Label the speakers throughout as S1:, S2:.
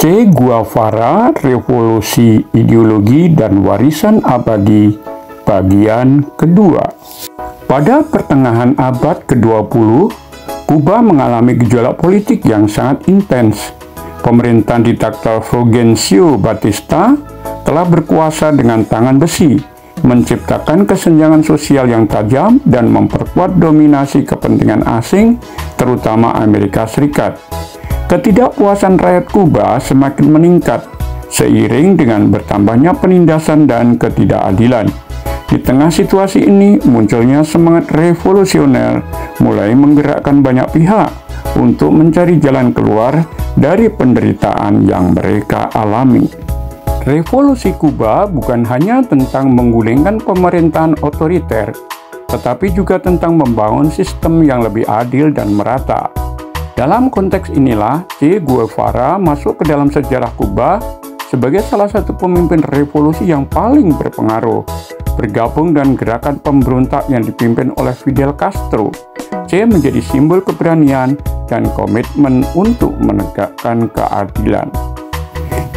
S1: Che Guevara, Revolusi Ideologi dan Warisan Abadi, bagian kedua. Pada pertengahan abad ke-20, Kuba mengalami gejolak politik yang sangat intens. Pemerintahan diktator Fulgencio Batista telah berkuasa dengan tangan besi, menciptakan kesenjangan sosial yang tajam dan memperkuat dominasi kepentingan asing, terutama Amerika Serikat. Ketidakpuasan rakyat Kuba semakin meningkat seiring dengan bertambahnya penindasan dan ketidakadilan. Di tengah situasi ini, munculnya semangat revolusioner mulai menggerakkan banyak pihak untuk mencari jalan keluar dari penderitaan yang mereka alami. Revolusi Kuba bukan hanya tentang menggulingkan pemerintahan otoriter, tetapi juga tentang membangun sistem yang lebih adil dan merata. Dalam konteks inilah, Che Guevara masuk ke dalam sejarah Kuba sebagai salah satu pemimpin revolusi yang paling berpengaruh. Bergabung dengan gerakan pemberontak yang dipimpin oleh Fidel Castro, Che menjadi simbol keberanian dan komitmen untuk menegakkan keadilan.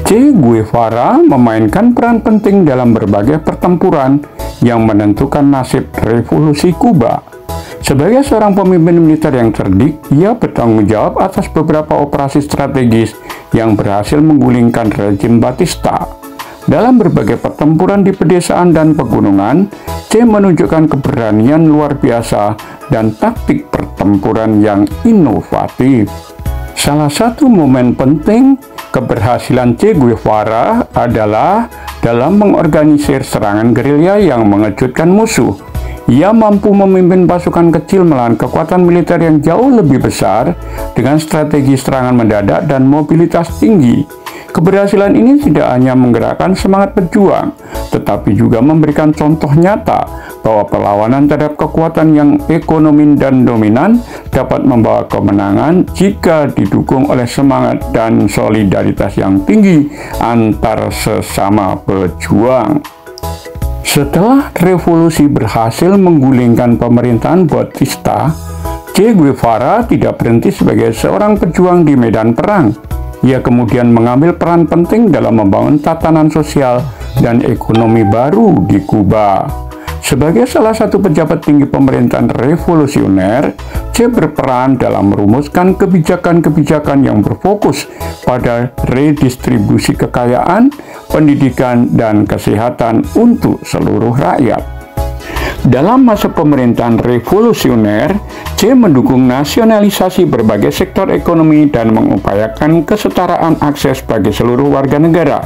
S1: Che Guevara memainkan peran penting dalam berbagai pertempuran yang menentukan nasib revolusi Kuba. Sebagai seorang pemimpin militer yang cerdik, ia bertanggung jawab atas beberapa operasi strategis yang berhasil menggulingkan rezim Batista. Dalam berbagai pertempuran di pedesaan dan pegunungan, Che menunjukkan keberanian luar biasa dan taktik pertempuran yang inovatif. Salah satu momen penting keberhasilan Che Guevara adalah dalam mengorganisir serangan gerilya yang mengejutkan musuh. Ia mampu memimpin pasukan kecil melawan kekuatan militer yang jauh lebih besar dengan strategi serangan mendadak dan mobilitas tinggi. Keberhasilan ini tidak hanya menggerakkan semangat pejuang, tetapi juga memberikan contoh nyata bahwa perlawanan terhadap kekuatan yang ekonomi dan dominan dapat membawa kemenangan jika didukung oleh semangat dan solidaritas yang tinggi antar sesama pejuang. Setelah revolusi berhasil menggulingkan pemerintahan Batista, Che Guevara tidak berhenti sebagai seorang pejuang di medan perang. Ia kemudian mengambil peran penting dalam membangun tatanan sosial dan ekonomi baru di Kuba. Sebagai salah satu pejabat tinggi pemerintahan revolusioner, Che berperan dalam merumuskan kebijakan-kebijakan yang berfokus pada redistribusi kekayaan, pendidikan, dan kesehatan untuk seluruh rakyat. Dalam masa pemerintahan revolusioner, Che mendukung nasionalisasi berbagai sektor ekonomi dan mengupayakan kesetaraan akses bagi seluruh warga negara.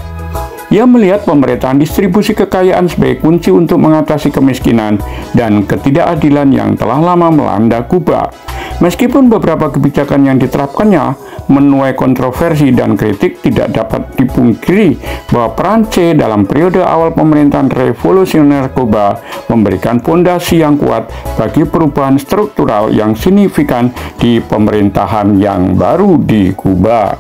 S1: Ia melihat pemerataan distribusi kekayaan sebagai kunci untuk mengatasi kemiskinan dan ketidakadilan yang telah lama melanda Kuba. Meskipun beberapa kebijakan yang diterapkannya menuai kontroversi dan kritik, tidak dapat dipungkiri bahwa peran Che dalam periode awal pemerintahan revolusioner Kuba memberikan fondasi yang kuat bagi perubahan struktural yang signifikan di pemerintahan yang baru di Kuba.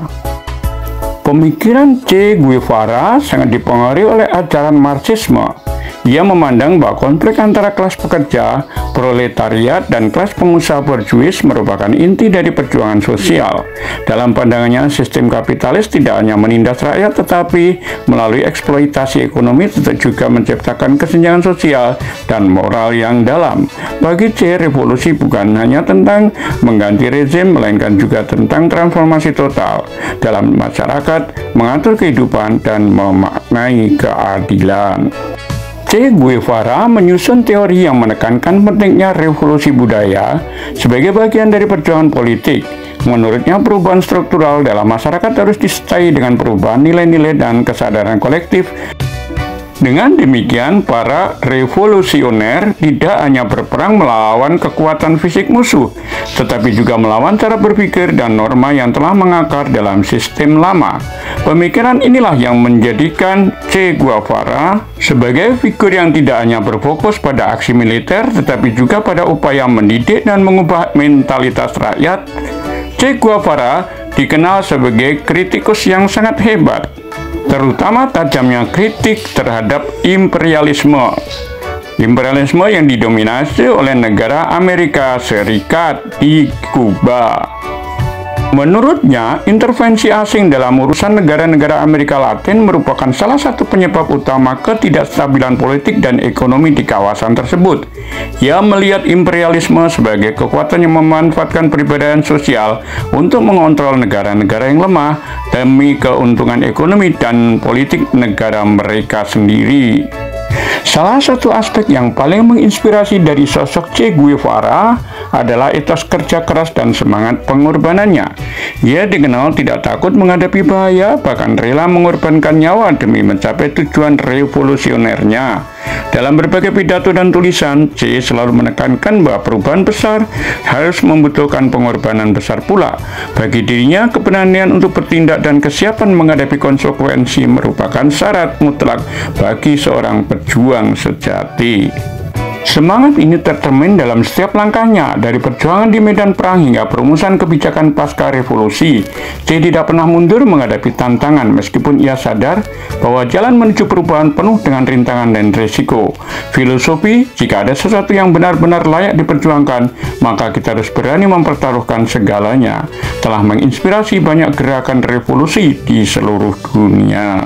S1: Pemikiran Che Guevara sangat dipengaruhi oleh ajaran Marxisme. Ia memandang bahwa konflik antara kelas pekerja, proletariat, dan kelas pengusaha borjuis merupakan inti dari perjuangan sosial. Dalam pandangannya, sistem kapitalis tidak hanya menindas rakyat, tetapi melalui eksploitasi ekonomi juga menciptakan kesenjangan sosial dan moral yang dalam. Bagi Che, revolusi bukan hanya tentang mengganti rezim, melainkan juga tentang transformasi total dalam masyarakat, mengatur kehidupan, dan memaknai keadilan. Che Guevara menyusun teori yang menekankan pentingnya revolusi budaya sebagai bagian dari perjuangan politik. Menurutnya, perubahan struktural dalam masyarakat harus disertai dengan perubahan nilai-nilai dan kesadaran kolektif. Dengan demikian, para revolusioner tidak hanya berperang melawan kekuatan fisik musuh, tetapi juga melawan cara berpikir dan norma yang telah mengakar dalam sistem lama. Pemikiran inilah yang menjadikan Che Guevara sebagai figur yang tidak hanya berfokus pada aksi militer, tetapi juga pada upaya mendidik dan mengubah mentalitas rakyat. Che Guevara dikenal sebagai kritikus yang sangat hebat, terutama tajamnya kritik terhadap imperialisme yang didominasi oleh negara Amerika Serikat di Kuba. Menurutnya, intervensi asing dalam urusan negara-negara Amerika Latin merupakan salah satu penyebab utama ketidakstabilan politik dan ekonomi di kawasan tersebut. Ia melihat imperialisme sebagai kekuatan yang memanfaatkan perbedaan sosial untuk mengontrol negara-negara yang lemah demi keuntungan ekonomi dan politik negara mereka sendiri. Salah satu aspek yang paling menginspirasi dari sosok Che Guevara adalah etos kerja keras dan semangat pengorbanannya. Ia dikenal tidak takut menghadapi bahaya, bahkan rela mengorbankan nyawa demi mencapai tujuan revolusionernya. Dalam berbagai pidato dan tulisan, Che selalu menekankan bahwa perubahan besar harus membutuhkan pengorbanan besar pula. Bagi dirinya, keberanian untuk bertindak dan kesiapan menghadapi konsekuensi merupakan syarat mutlak bagi seorang pejuang sejati. Semangat ini tercermin dalam setiap langkahnya, dari perjuangan di medan perang hingga perumusan kebijakan pasca revolusi. Che tidak pernah mundur menghadapi tantangan meskipun ia sadar bahwa jalan menuju perubahan penuh dengan rintangan dan resiko. Filosofi, jika ada sesuatu yang benar-benar layak diperjuangkan, maka kita harus berani mempertaruhkan segalanya, telah menginspirasi banyak gerakan revolusi di seluruh dunia.